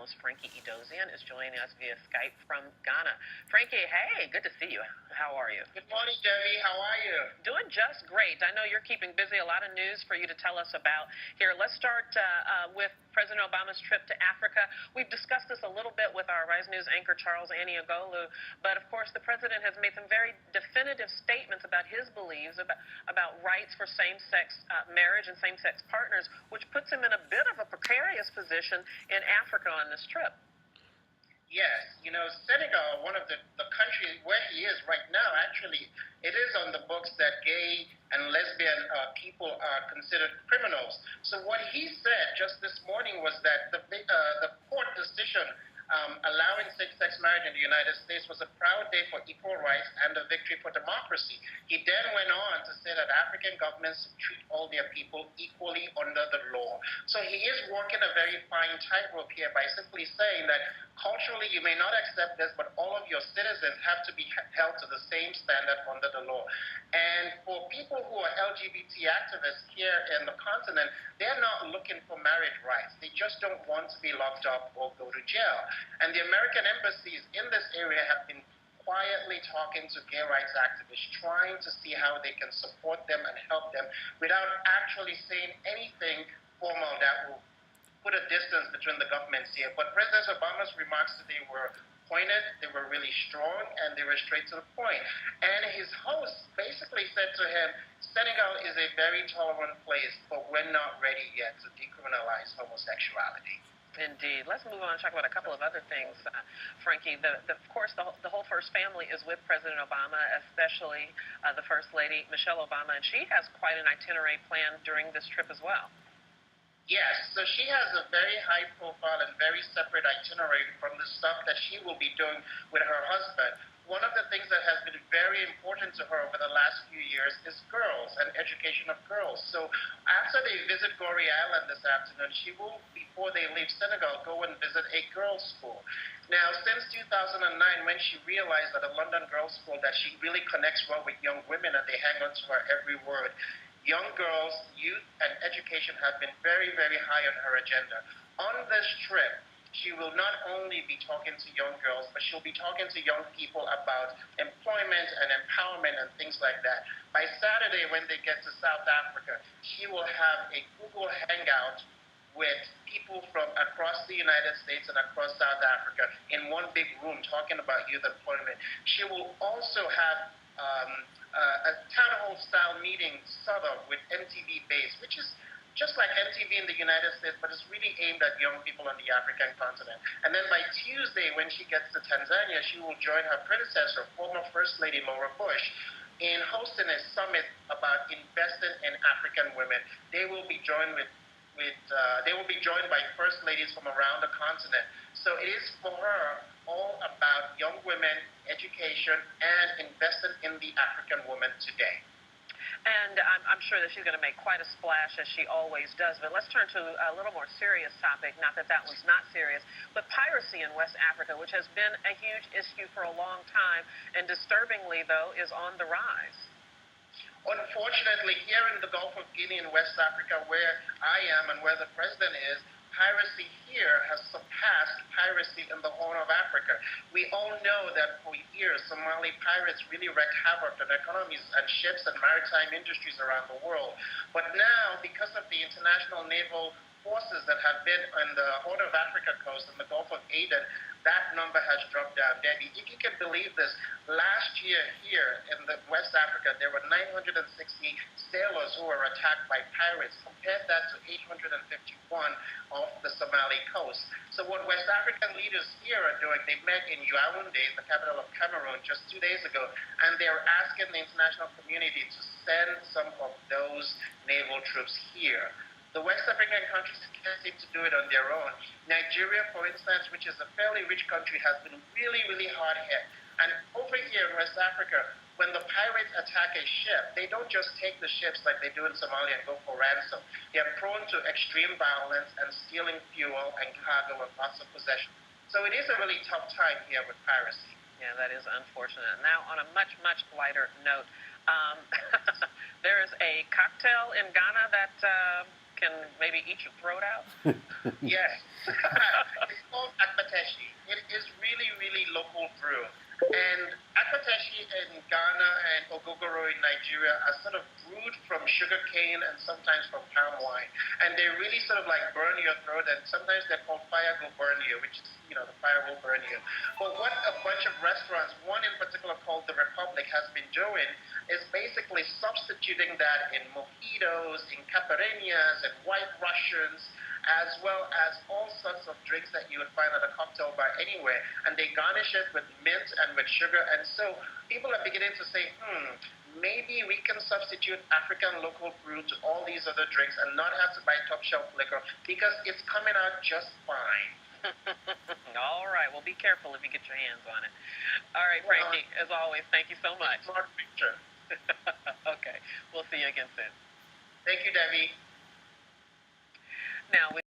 journalist Frankie Edozian is joining us via Skype from Ghana. Frankie, hey, good to see you. How are you? Good morning, Debbie. How are you? Doing just great. I know you're keeping busy. A lot of news for you to tell us about here. Let's start with President Obama's trip to Africa. We've discussed this a little bit with our Rise News anchor, Charles Aniagolu, but of course the president has made some very definitive statements about his beliefs about rights for same-sex marriage and same-sex partners, which puts him in a bit of a precarious position in Africa on this trip. Yes, Senegal, one of the countries where he is right now, actually, it is on the books that gay and lesbian people are considered criminals. So what he said just this morning was that the court decision allowing same-sex marriage in the United States was a proud day for equal rights and a victory for democracy. He then went on to say that African governments treat all their people equally under the law. So he is walking a very fine tightrope here by simply saying that culturally you may not accept this, but all of your citizens have to be held to the same standard under the law. And for people who are LGBT activists here in the continent, they're not looking for marriage rights. They just don't want to be locked up or go to jail. And the American embassies in this area have been quietly talking to gay rights activists, trying to see how they can support them and help them without actually saying anything formal that will put a distance between the governments here. But President Obama's remarks today were pointed, they were really strong, and they were straight to the point. And his host basically said to him, Senegal is a very tolerant place, but we're not ready yet to decriminalize homosexuality. Indeed. Let's move on and talk about a couple of other things, Frankie. Of course, the whole First Family is with President Obama, especially the First Lady, Michelle Obama, and she has quite an itinerary planned during this trip as well. Yes, so she has a very high profile and very separate itinerary from the stuff that she will be doing with her husband. One of the things that has been very important to her over the last few years is girls and education of girls. So after they visit Gorée Island this afternoon, she will, before they leave Senegal, go and visit a girls' school. Now, since 2009, when she realized that a London girls' school, that she really connects well with young women and they hang on to her every word, young girls, youth, and education have been very, very high on her agenda. On this trip, she will not only be talking to young girls, but she'll be talking to young people about employment and empowerment and things like that. By Saturday, when they get to South Africa, she will have a Google Hangout with people from across the United States and across South Africa in one big room talking about youth employment. She will also have a town hall style meeting sort of with MTV base, which is just like MTV in the United States, but it's really aimed at young people on the African continent. And then by Tuesday, when she gets to Tanzania, she will join her predecessor, former First Lady Laura Bush, in hosting a summit about investing in African women. They will be joined by First Ladies from around the continent. So it is for her all about young women, education, and investing in the African woman today. And I'm sure that she's going to make quite a splash, as she always does. But let's turn to a little more serious topic, not that that was not serious, but piracy in West Africa, which has been a huge issue for a long time, and disturbingly, though, is on the rise. Unfortunately, here in the Gulf of Guinea in West Africa, where I am and where the president is, piracy here has surpassed piracy in the Horn of Africa. We all know that for years, Somali pirates really wreaked havoc on economies and ships and maritime industries around the world. But now, because of the international naval forces that have been on the Horn of Africa coast and the Gulf of Aden, that number has dropped down. Debbie, if you can believe this, last year here in the West Africa, there were 960 sailors who were attacked by pirates. Compare that to 851 off the Somali coast. So what West African leaders here are doing, they met in Yaoundé, the capital of Cameroon, just 2 days ago, and they're asking the international community to send some of those naval troops here. The West African countries can't seem to do it on their own. Nigeria, for instance, which is a fairly rich country, has been really, really hard hit. And over here in West Africa, when the pirates attack a ship, they don't just take the ships like they do in Somalia and go for ransom. They are prone to extreme violence and stealing fuel and cargo and lots of possessions. So it is a really tough time here with piracy. Yeah, that is unfortunate. Now, on a much, much lighter note, there is a cocktail in Ghana that can maybe eat your throat out? Yes. It's called in Nigeria are sort of brewed from sugar cane and sometimes from palm wine. And they really sort of like burn your throat, and sometimes they're called fire will burn you, which is, the fire will burn you. But what a bunch of restaurants, one in particular called The Republic, has been doing is basically substituting that in mojitos, in caipirinhas, and white Russians, as well as all sorts of drinks that you would find at a cocktail bar anywhere. And they garnish it with mint and with sugar. And so people are beginning to say, maybe we can substitute African local brew to all these other drinks and not have to buy top shelf liquor because it's coming out just fine. All right. Well, be careful if you get your hands on it. All right, Frankie, as always, thank you so much. Smart picture. Okay. We'll see you again soon. Thank you, Debbie. Now,